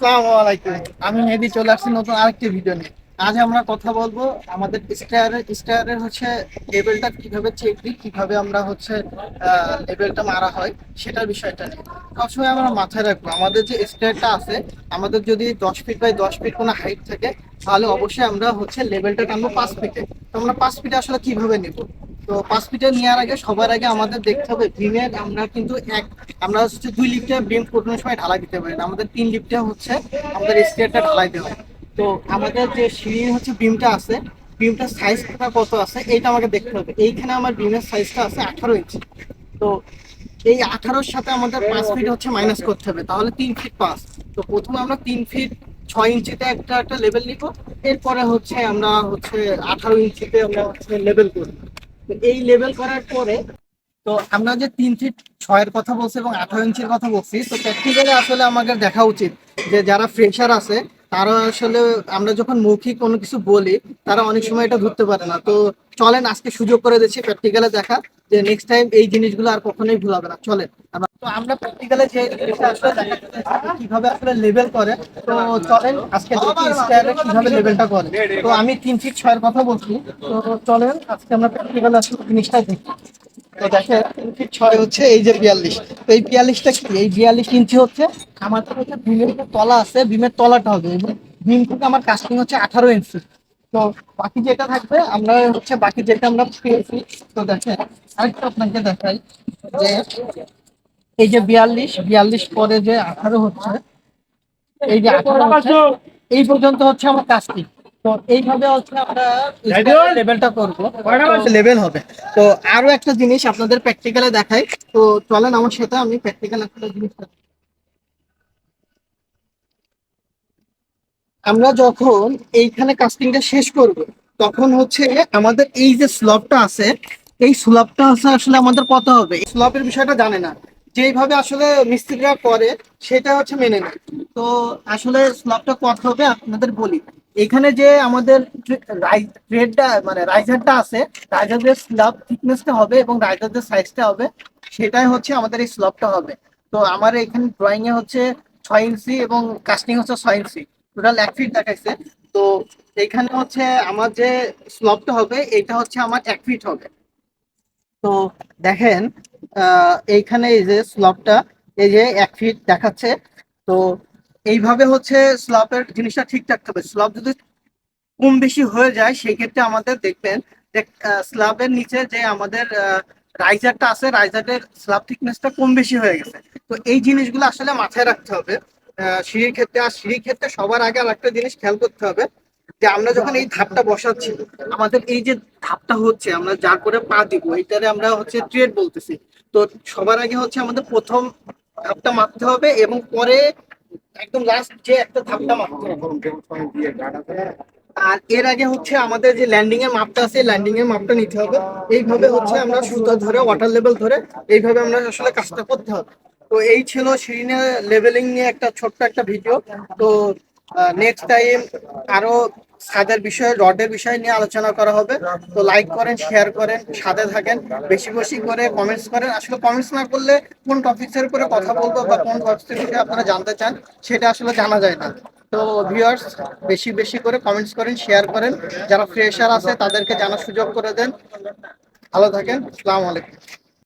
আসসালামু আলাইকুম। আমি মেহেদী চলে আসছি নতুন আরেকটি ভিডিও নিয়ে। আজ আমরা কথা বলবো আমাদের স্টারের হচ্ছে লেভেলটা কিভাবে চেক দিই, কিভাবে আমরা হচ্ছে লেভেলটা মারা হয় সেটার বিষয়টা নিয়ে। সবসময় আমরা মাথায় রাখবো আমাদের যে স্টারটা আছে, আমাদের যদি 10 ফিট বাই 10 ফিট কোনো হাইট থাকে, তাহলে অবশ্যই আমরা হচ্ছে লেভেলটা টানবো 5 ফিটে। তো আমরা 5 ফিটে আসলে কিভাবে নিব? তো 5 ফিটে নেওয়ার আগে সবার আগে আমাদের দেখতে হবে বিমের আমরা কিন্তু আমরা হচ্ছে 2 লিফটে বিম কোনো সময় ঢালাই দিতে পারি না, আমাদের 3 লিফটে হচ্ছে আমাদের স্টেয়ারটা ঢালাই দেওয়া হয়। তো আমাদের যে সিঁড়ির হচ্ছে বিমটা আছে, বিমটার সাইজটা কত আছে এইটা আমাকে দেখতে হবে। এইখানে আমার বিমের সাইজটা আছে 18 ইঞ্চি। তো এই 18-র সাথে আমাদের 5 ফিট হচ্ছে মাইনাস করতে হবে, তাহলে 3 ফিট 5। তো প্রথমে আমরা 3 ফিট 6 ইঞ্চিতে একটা একটা লেভেল নিব। এরপরে হচ্ছে আমরা হচ্ছে 18 ইঞ্চিতে আমরা হচ্ছে লেভেল করব। তো এই লেভেল করার পরে, তো আমরা যে 3 ফিট 6-এর কথা বলছি এবং 18 ইঞ্চির কথা বলছি, তো প্র্যাকটিক্যালি আসলে আমাদের দেখা উচিত যে যারা ফ্রেশার আছে তারা আসলে, আমরা যখন মৌখিক কোনো কিছু বলি তারা অনেক সময় এটা ধরতে পারে না। তো চলেন আজকে সুযোগ করে দিচ্ছি প্র্যাকটিক্যালে দেখা, যে নেক্সট টাইম এই জিনিসগুলো আর কখনোই ভুল হবে না। চলেন তো আমরা প্র্যাকটিক্যালে যে জিনিসটা আসলে দেখাতে চাইছি কিভাবে আসলে লেভেল করে। তো চলেন আজকে দেখি স্কয়ারে কিভাবে লেভেলটা করে। তো আমি 3 ফিট 6-এর কথা বলছি। তো চলেন আজকে আমরা প্র্যাকটিক্যালে আসলে জিনিসটা দেখি। তো দেখেন 3 ফিট 6 হচ্ছে এই যে 42। তো এই 42টা কি, এই 42 ইঞ্চি হচ্ছে আমাদের হচ্ছে বিমের যে তলা আছে, বিমের তলাটা হবে, এবং বিম থেকে আমার কাস্টিং হচ্ছে 18 ইঞ্চি। তো বাকি যেটা থাকবে আমরা হচ্ছে বাকি যেটা আমরা পেয়েছি। তো দেখেন আরেকটা আপনাকে দেখাই যে এই যে 42 পরে যে 18 হচ্ছে, এই যে 18 হচ্ছে, এই পর্যন্ত হচ্ছে আমার কাস্টিং। তো এইভাবে হচ্ছে আমরা লেভেলটা করবো, লেভেল হবে। তো আরো একটা জিনিস আপনাদের প্র্যাকটিক্যালে দেখাই। তো চলেন আমার সাথে, আমি প্র্যাকটিক্যাল একটা জিনিস আমরা যখন এইখানে কাস্টিংটা শেষ করব, তখন হচ্ছে আমাদের এই যে স্লবটা আছে, এই স্লবটা আছে আসলে আমাদের কত হবে, এই স্লবের বিষয়টা জানে না। যেইভাবে আসলে মিস্ত্রিরা করে সেটা হচ্ছে মেনে নেয়। তো আসলে স্লবটা কত হবে আপনাদের বলি। এখানে যে আমাদের ট্রেডটা মানে রাইজারটা আছে, রাইজারের স্লব থিকনেসটা হবে এবং রাইজারের সাইজটা হবে, সেটাই হচ্ছে আমাদের এই স্লবটা হবে। তো আমার এখানে ড্রয়িং এ হচ্ছে 6 ইঞ্চি এবং কাস্টিং হচ্ছে 6 ইঞ্চি, টোটাল 1 ফিট দেখাইছে। তো এইখানে হচ্ছে আমার যে স্লবটা হবে এটা হচ্ছে আমার 1 ফিট হবে। তো দেখেন এইখানে এই যে স্লবটা, এই যে 1 ফিট দেখাচ্ছে। তো এইভাবে হচ্ছে স্লবের জিনিসটা ঠিক রাখতে হবে। স্লব যদি কম বেশি হয়ে যায় সেই ক্ষেত্রে আমাদের দেখবেন যে স্ল্যাবের নিচে যে আমাদের রাইজারটা আছে, রাইজারের স্ল্যাব থিকনেসটা কম বেশি হয়ে গেছে। তো এই জিনিসগুলো আসলে মাথায় রাখতে হবে সিঁড়ির ক্ষেত্রে। আর সিঁড়ির ক্ষেত্রে সবার আগে আর একটা জিনিস খেয়াল করতে হবে যে আমরা যখন এই ধাপটা বসাচ্ছি, আমাদের এই যে ধাপটা হচ্ছে আমরা যার করে পা দিব, এটারে আমরা হচ্ছে ট্রেড বলতেছি। তো সবার আগে হচ্ছে আমাদের প্রথম ধাপটা মারতে হবে এবং পরে একদম লাস্ট যে একটা ধাপটা মারতে হবে। আর এর আগে হচ্ছে আমাদের যে ল্যান্ডিং এর মাপটা আছে, ল্যান্ডিং এর মাপটা নিতে হবে। এইভাবে হচ্ছে আমরা সুতা ধরে ওয়াটার লেভেল ধরে এইভাবে আমরা আসলে কাজটা করতে হবে। তো এই ছিল শিরিনে লেভেলিং নিয়ে একটা ছোট্ট একটা ভিডিও। তো নেক্সট টাইম আরো ছাদের বিষয়ে, রডের বিষয় নিয়ে আলোচনা করা হবে। তো লাইক করেন, শেয়ার করেন, সাথে থাকেন, বেশি বেশি করে কমেন্টস করেন। আসলে কমেন্টস না করলে কোন টপিক্সের উপরে কথা বলবো বা কোন টপিক্সের বিষয়ে আপনারা জানতে চান সেটা আসলে জানা যায় না। তো ভিউয়ার্স, বেশি বেশি করে কমেন্টস করেন, শেয়ার করেন, যারা ফ্রেশার আছে তাদেরকে জানার সুযোগ করে দেন। ভালো থাকেন, আসসালামু আলাইকুম।